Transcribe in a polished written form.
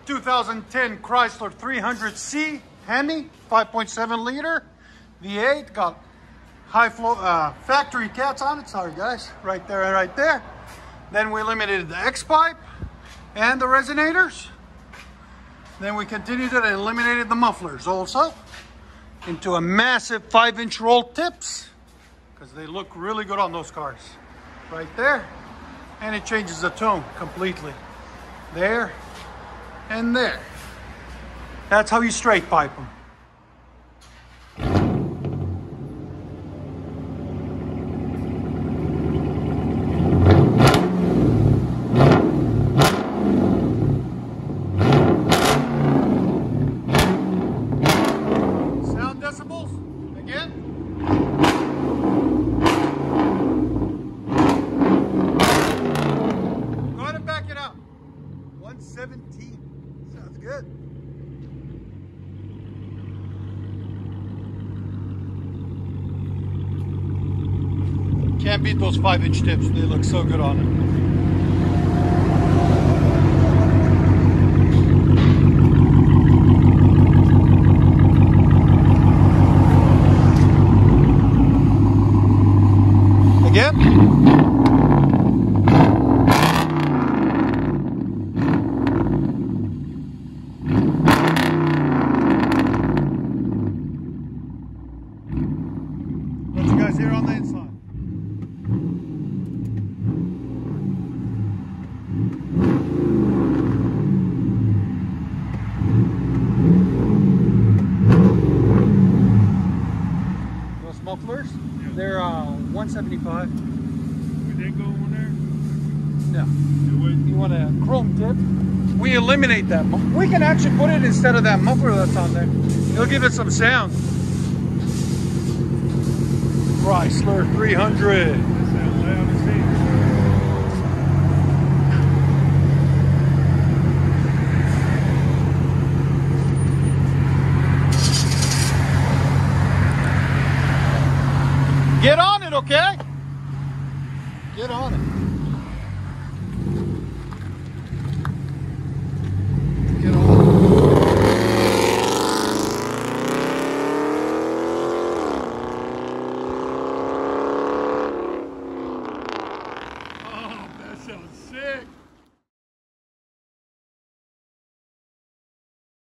2010 Chrysler 300C HEMI, 5.7 liter V8. Got high flow factory cats on it. Sorry guys, right there and right there. Then we eliminated the X pipe and the resonators. Then we continued and eliminated the mufflers also into a massive 5-inch roll tips because they look really good on those cars. Right there. And it changes the tone completely. There and there. That's how you straight pipe them. Sound decibels, again. Go ahead and back it up. 117. Sounds good. Can't beat those 5-inch tips. They look so good on it. What you guys hear on the inside? Those mufflers? Yeah. They're 175. Would they go on there? No. You want a chrome tip? We eliminate that. We can actually put it instead of that muffler that's on there. It'll give it some sound. Chrysler 300. Get on it, okay? Get on it.